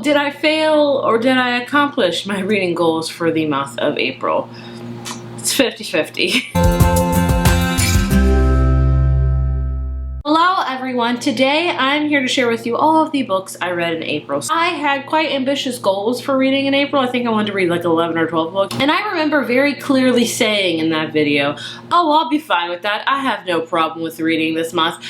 So, did I fail or did I accomplish my reading goals for the month of April? It's 50-50. Hello everyone, today I'm here to share with you all of the books I read in April. I had quite ambitious goals for reading in April. I think I wanted to read like 11 or 12 books. And I remember very clearly saying in that video, oh, I'll be fine with that. I have no problem with reading this month.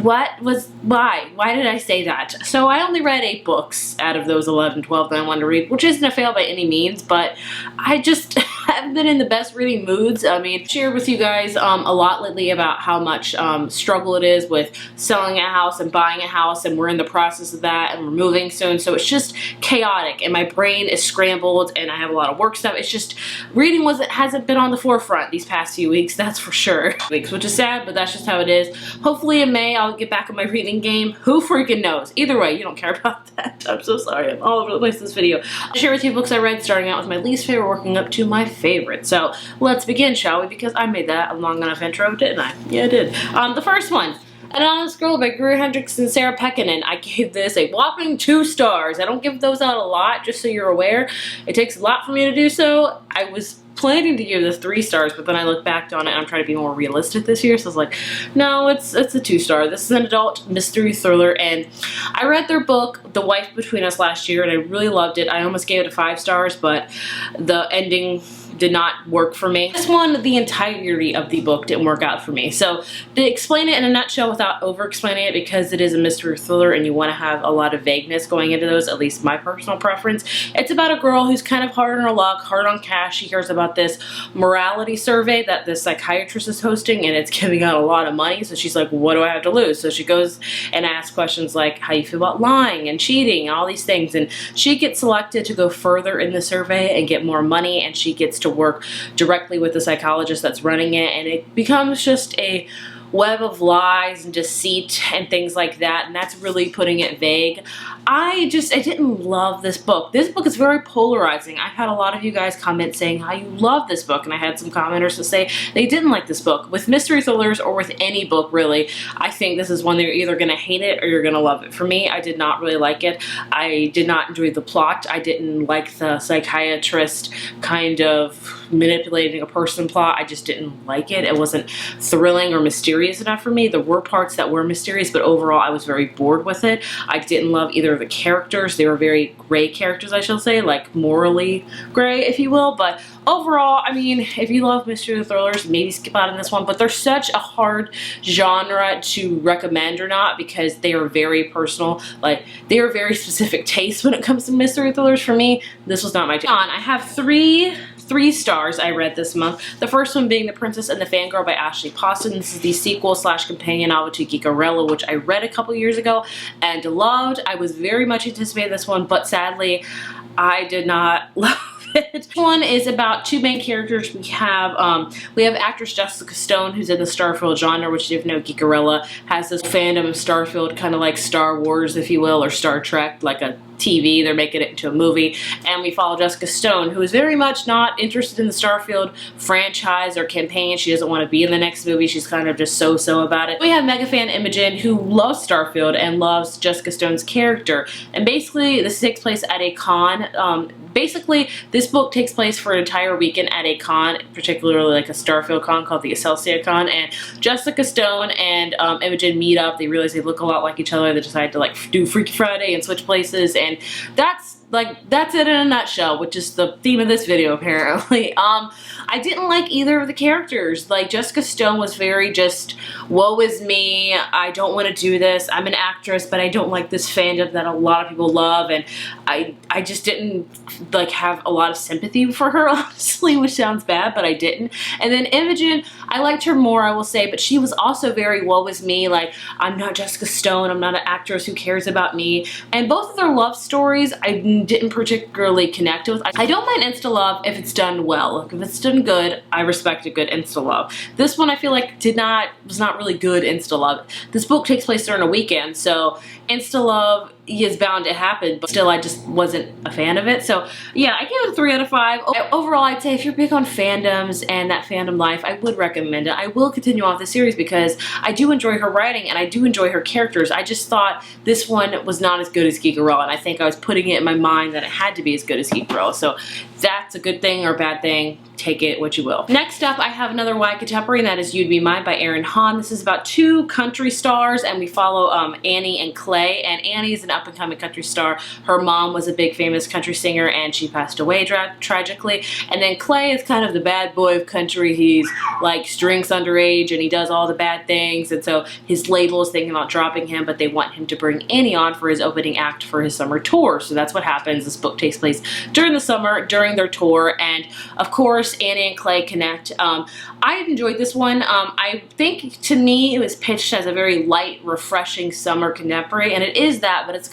Why did I say that? So I only read 8 books out of those 11, 12 that I wanted to read, which isn't a fail by any means, but I just haven't been in the best reading moods. I mean, I've shared with you guys a lot lately about how much struggle it is with selling a house and buying a house, and we're in the process of that, and we're moving soon, so it's just chaotic, and my brain is scrambled, and I have a lot of work stuff. It's just, reading hasn't been on the forefront these past few weeks, that's for sure. Which is sad, but that's just how it is. Hopefully in May, I'll get back on my reading game. Who freaking knows? Either way, you don't care about that. I'm so sorry. I'm all over the place in this video. I'll share with you books I read, starting out with my least favorite, working up to my favorite. So let's begin, shall we? Because I made that a long enough intro, didn't I? Yeah, I did. The first one, An Honest Girl by Greer Hendricks and Sarah Pekkanen. I gave this a whopping 2 stars. I don't give those out a lot, just so you're aware. It takes a lot for me to do so. I was planning to give this 3 stars, but then I look back on it and I'm trying to be more realistic this year, so I was like, no, it's a 2 star. This is an adult mystery thriller, and I read their book, The Wife Between Us, last year, and I really loved it. I almost gave it a 5 stars, but the ending did not work for me. This one, the entirety of the book didn't work out for me. So to explain it in a nutshell without over-explaining it, because it is a mystery thriller and you want to have a lot of vagueness going into those, at least my personal preference. It's about a girl who's kind of hard on her luck, hard on cash. She hears about this morality survey that this psychiatrist is hosting, and it's giving out a lot of money, so she's like, what do I have to lose? So she goes and asks questions like, how you feel about lying and cheating and all these things, and she gets selected to go further in the survey and get more money, and she gets to work directly with the psychologist that's running it, and it becomes just a web of lies and deceit and things like that, and that's really putting it vague. I didn't love this book. This book is very polarizing. I've had a lot of you guys comment saying how you love this book, and I had some commenters that say they didn't like this book. With mystery thrillers, or with any book really, I think this is one that you're either going to hate it or you're going to love it. For me, I did not really like it. I did not enjoy the plot. I didn't like the psychiatrist kind of manipulating a person plot. I just didn't like it. It wasn't thrilling or mysterious enough for me. There were parts that were mysterious, but overall I was very bored with it. I didn't love either of the characters. They were very gray characters, I shall say, like morally gray, if you will. But overall, I mean, if you love mystery thrillers, maybe skip out on this one, but they're such a hard genre to recommend or not, because they are very personal. Like, they are very specific tastes when it comes to mystery thrillers. For me, this was not my jam. I have 3 stars I read this month. The first one being The Princess and the Fangirl by Ashley Poston. This is the sequel / companion novel to Geekarella, which I read a couple years ago and loved. I was very much anticipating this one, but sadly, I did not love it. This one is about 2 main characters. We have actress Jessica Stone, who's in the Starfield genre, which, if you know, Geekarella has this fandom of Starfield, kind of like Star Wars, if you will, or Star Trek, like a TV. They're making it into a movie, and we follow Jessica Stone, who is very much not interested in the Starfield franchise or campaign. She doesn't want to be in the next movie. She's kind of just so-so about it. We have mega fan Imogen, who loves Starfield and loves Jessica Stone's character, and basically this takes place at a con. Basically, this book takes place for an entire weekend at a con, particularly like a Starfield con called the Excelsior Con, and Jessica Stone and Imogen meet up. They realize they look a lot like each other. They decide to like do Freaky Friday and switch places, and that's it in a nutshell, which is the theme of this video apparently. I didn't like either of the characters. Like, Jessica Stone was very just, woe is me, I don't want to do this, I'm an actress, but I don't like this fandom that a lot of people love, and I just didn't like have a lot of sympathy for her, honestly, which sounds bad, but I didn't. And then Imogen, I liked her more, I will say, but she was also very woe is me, like, I'm not Jessica Stone, I'm not an actress, who cares about me? And both of their love stories I didn't particularly connect with. I don't mind insta love if it's done well. Like, if it's done good, I respect a good insta love. This one I feel like was not really good insta love. This book takes place during a weekend, so insta love is bound to happen, but still I just wasn't a fan of it. So yeah, I gave it a 3 out of 5. Overall, I'd say if you're big on fandoms and that fandom life, I would recommend it. I will continue on with the series because I do enjoy her writing and I do enjoy her characters. I just thought this one was not as good as Geekerella, and I think I was putting it in my mind that it had to be as good as Geekerella. So that's a good thing or a bad thing. Take it what you will. Next up, I have another YA contemporary, and that is You'd Be Mine by Erin Han. This is about 2 country stars, and we follow Annie and Clay. And Annie is an up-and-coming country star. Her mom was a big famous country singer, and she passed away tragically. And then Clay is kind of the bad boy of country. He's like drinks underage, and he does all the bad things. And so his label is thinking about dropping him, but they want him to bring Annie on for his opening act for his summer tour. So that's what happens. This book takes place during the summer, during their tour, and of course Annie and Clay connect. I enjoyed this one. I think to me it was pitched as a very light, refreshing summer contemporary, and it is that, but it's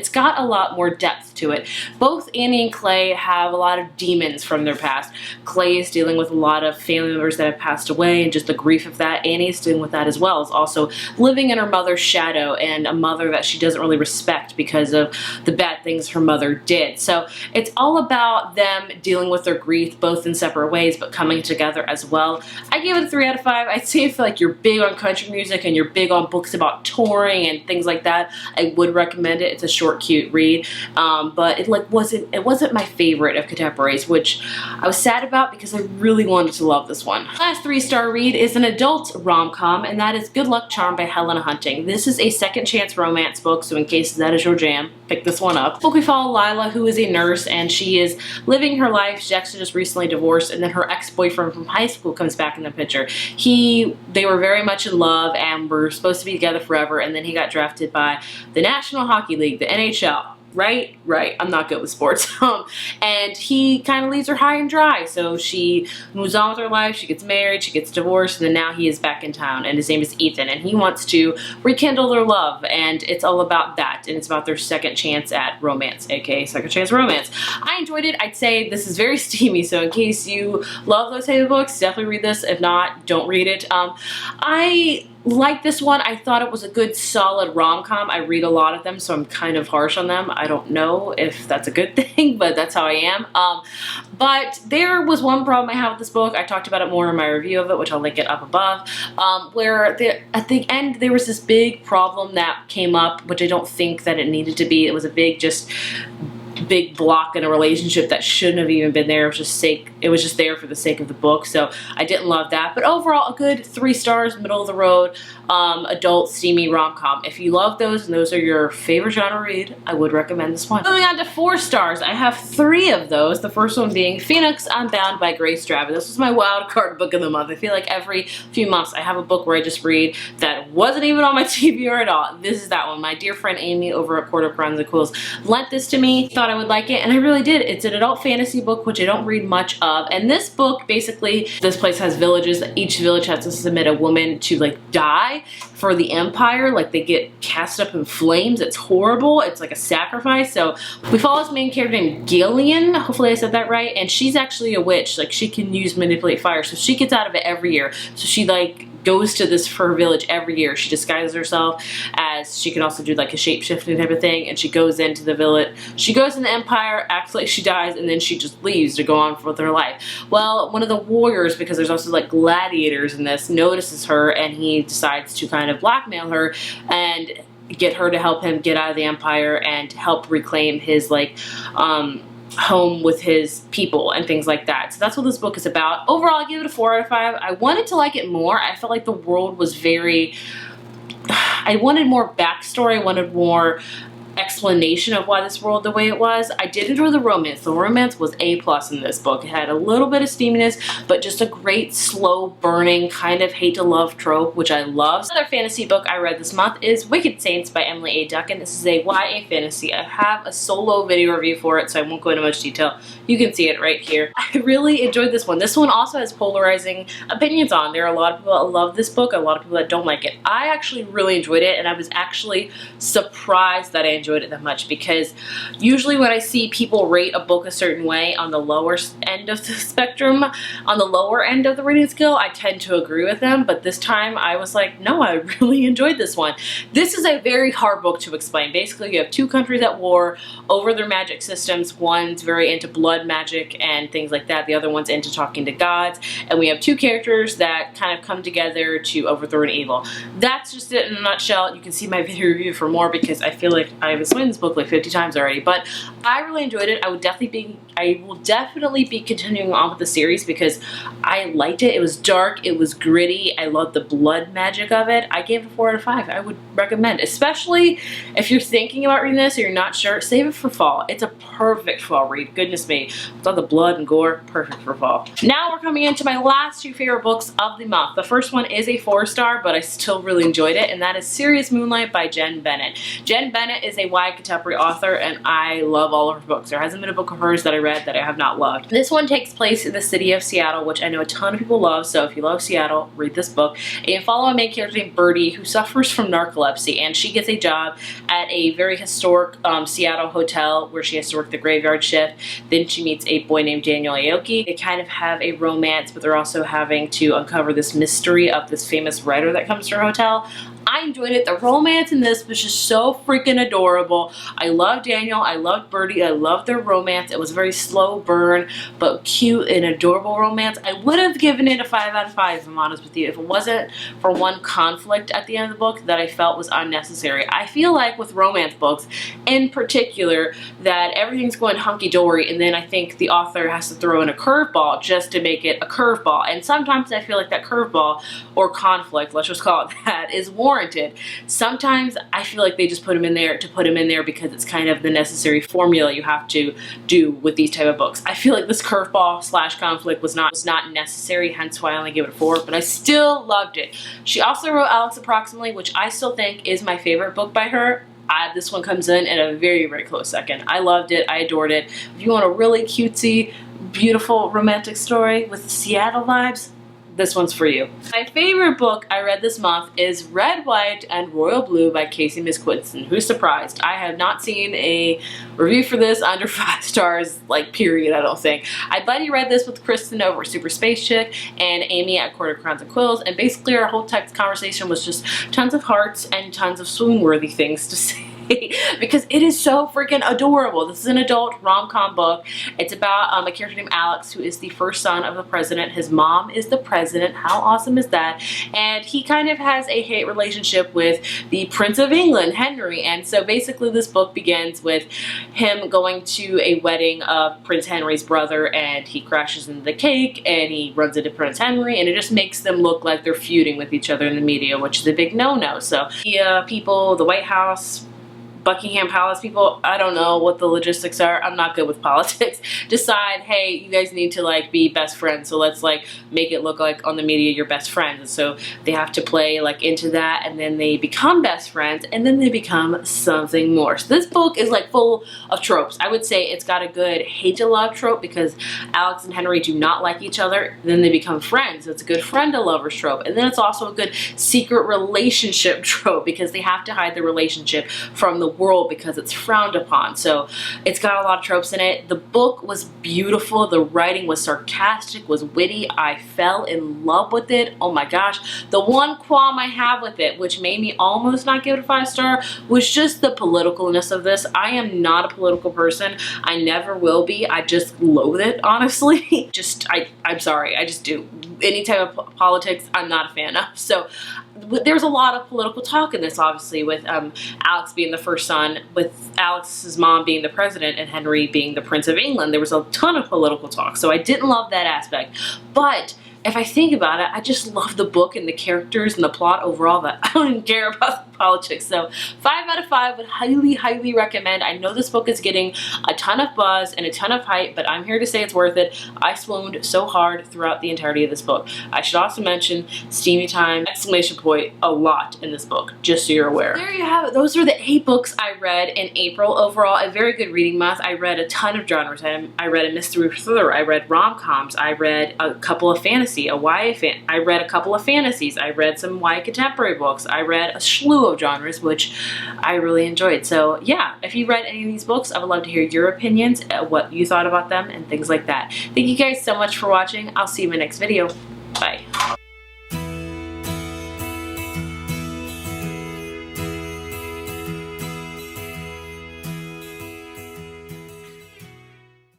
got a lot more depth to it. Both Annie and Clay have a lot of demons from their past. Clay is dealing with a lot of family members that have passed away and just the grief of that. Annie is dealing with that as well. Is also living in her mother's shadow, and a mother that she doesn't really respect because of the bad things her mother did. So it's all about them dealing with their grief, both in separate ways but coming together as well. I gave it a 3 out of 5. I'd say if like you're big on country music and you're big on books about touring and things like that, I would recommend it. It's a short, cute read, but it wasn't my favorite of contemporaries, which I was sad about because I really wanted to love this one. Last 3-star read is an adult rom-com, and that is Good Luck Charm by Helena Hunting. This is a second chance romance book, so in case that is your jam, pick this one up. Book we follow Lila, who is a nurse, and she is living her life. She's actually just recently divorced, and then her ex-boyfriend from high school comes back in the picture. They were very much in love and were supposed to be together forever, and then he got drafted by the National Hockey League, the NHL. Right? I'm not good with sports. And he kind of leaves her high and dry. So she moves on with her life, she gets married, she gets divorced, and then now he is back in town, and his name is Ethan, and he wants to rekindle their love, and it's all about that, and it's about their second chance at romance, aka second chance romance. I enjoyed it. I'd say this is very steamy, so in case you love those type of books, definitely read this. If not, don't read it. I like this one. I thought it was a good solid rom-com. I read a lot of them, so I'm kind of harsh on them. I don't know if that's a good thing, but that's how I am. But there was one problem I have with this book. I talked about it more in my review of it, which I'll link it up above, where at the end there was this big problem that came up, which I don't think that it needed to be. It was a big block in a relationship that shouldn't have even been there. It was just there for the sake of the book, so I didn't love that. But overall, a good 3 stars, middle of the road, adult steamy rom-com. If you love those and those are your favorite genre read, I would recommend this one. Moving on to 4 stars, I have 3 of those. The first one being Phoenix Unbound by Grace Drabin. This was my wild card book of the month. I feel like every few months I have a book where I just read that wasn't even on my TBR at all. This is that one. My dear friend Amy over at Quarter Crowns and Quills lent this to me, thought I would like it, and I really did. It's an adult fantasy book, which I don't read much of, and this book, basically, this place has villages. Each village has to submit a woman to like die for the empire. Like they get cast up in flames. It's horrible. It's like a sacrifice. So we follow this main character named Gillian, hopefully I said that right, and she's actually a witch. Like she can manipulate fire, so she gets out of it every year. So she like goes to her village every year. She disguises herself as, she can also do like a shape-shifting type of thing, and she goes into the village. She goes in the empire, acts like she dies, and then she just leaves to go on with her life. Well, one of the warriors, because there's also like gladiators in this, notices her, and he decides to kind of blackmail her and get her to help him get out of the empire and help reclaim his like home with his people and things like that. So that's what this book is about. Overall, I give it a 4 out of 5. I wanted to like it more. I felt like the world was I wanted more backstory. I wanted more explanation of why this world the way it was. I did enjoy the romance. The romance was A+ in this book. It had a little bit of steaminess, but just a great slow burning kind of hate to love trope, which I love. Another fantasy book I read this month is Wicked Saints by Emily A. Duncan. This is a YA fantasy. I have a solo video review for it, so I won't go into much detail. You can see it right here. I really enjoyed this one. This one also has polarizing opinions on. There are a lot of people that love this book, a lot of people that don't like it. I actually really enjoyed it, and I was actually surprised that I enjoyed enjoyed it that much, because usually when I see people rate a book a certain way on the lower end of the spectrum, on the lower end of the rating scale, I tend to agree with them. But this time I was like, no, I really enjoyed this one. This is a very hard book to explain. Basically, you have two countries at war over their magic systems. One's very into blood magic and things like that. The other one's into talking to gods. And we have two characters that kind of come together to overthrow an evil. That's just it in a nutshell. You can see my video review for more, because I feel like I've explained this book like 50 times already. But I really enjoyed it. I will definitely be continuing on with the series because I liked it. It was dark. It was gritty. I loved the blood magic of it. I gave it a 4 out of 5. I would recommend, especially if you're thinking about reading this or you're not sure, save it for fall. It's a perfect fall read. Goodness me. With all the blood and gore, perfect for fall. Now we're coming into my last two favorite books of the month. The first one is a 4-star, but I still really enjoyed it, and that is Serious Moonlight by Jen Bennett. Jen Bennett is a YA contemporary author, and I love all of her books. There hasn't been a book of hers that I read that I have not loved. This one takes place in the city of Seattle, which I know a ton of people love, so if you love Seattle, read this book. And you follow a main character named Birdie who suffers from narcolepsy, and she gets a job at a very historic Seattle hotel where she has to work the graveyard shift. Then she meets a boy named Daniel Aoki. They kind of have a romance, but they're also having to uncover this mystery of this famous writer that comes to her hotel. I enjoyed it. The romance in this was just so freaking adorable. I love Daniel. I loved Birdie. I loved their romance. It was a very slow burn, but cute and adorable romance. I would have given it a 5 out of 5, if I'm honest with you, if it wasn't for one conflict at the end of the book that I felt was unnecessary. I feel like with romance books in particular that everything's going hunky-dory, and then I think the author has to throw in a curveball just to make it a curveball. And sometimes I feel like that curveball or conflict, let's just call it that, is warranted. Sometimes I feel like they just put him in there to put him in there because it's kind of the necessary formula you have to do with these type of books. I feel like this curveball slash conflict was not necessary, hence why I only gave it a 4, but I still loved it. She also wrote Alex Approximately, which I still think is my favorite book by her. This one comes in at a very, very close second. I loved it. I adored it. If you want a really cutesy, beautiful romantic story with Seattle vibes, this one's for you. My favorite book I read this month is Red, White, and Royal Blue by Casey Misquinson. Who's surprised? I have not seen a review for this under 5 stars, like, period, I don't think. I buddy read this with Kristen over Super Space Chick and Amy at Quarter Crowns and Quills, and basically our whole text conversation was just tons of hearts and tons of swoon-worthy things to say. Because it is so freaking adorable. This is an adult rom-com book. It's about a character named Alex, who is the first son of the president. His mom is the president. How awesome is that? And he kind of has a hate relationship with the Prince of England, Henry. And so basically this book begins with him going to a wedding of Prince Henry's brother, and he crashes into the cake and he runs into Prince Henry, and it just makes them look like they're feuding with each other in the media, which is a big no-no. So the people, the White House, Buckingham Palace people, I don't know what the logistics are, I'm not good with politics, decide, hey, you guys need to like be best friends, so let's like make it look like on the media you're best friends. And so they have to play like into that, and then they become best friends, and then they become something more. So this book is like full of tropes. I would say it's got a good hate to love trope because Alex and Henry do not like each other, then they become friends, so it's a good friend to lovers trope. And then it's also a good secret relationship trope because they have to hide the relationship from the world because it's frowned upon. So it's got a lot of tropes in it. The book was beautiful. The writing was sarcastic, was witty. I fell in love with it. Oh my gosh. The one qualm I have with it, which made me almost not give it a 5-star, was just the politicalness of this. I am not a political person. I never will be. I just loathe it, honestly. I'm sorry. I just do. Any type of politics, I'm not a fan of. So there's a lot of political talk in this, obviously, with Alex being the first son, with Alex's mom being the president, and Henry being the Prince of England. There was a ton of political talk, so I didn't love that aspect. But if I think about it, I just love the book and the characters and the plot overall, that I don't even care about the politics. So 5 out of 5 would highly, highly recommend. I know this book is getting a ton of buzz and a ton of hype, but I'm here to say it's worth it. I swooned so hard throughout the entirety of this book. I should also mention steamy time, exclamation point, a lot in this book, just so you're aware. There you have it. Those are the 8 books I read in April. Overall, a very good reading month. I read a ton of genres. I read a mystery thriller. I read rom-coms. I read a couple of fantasy, I read a couple of fantasies. I read some YA contemporary books. I read a slew of genres, which I really enjoyed. So yeah, if you read any of these books, I would love to hear your opinions, what you thought about them, and things like that. Thank you guys so much for watching. I'll see you in my next video. Bye.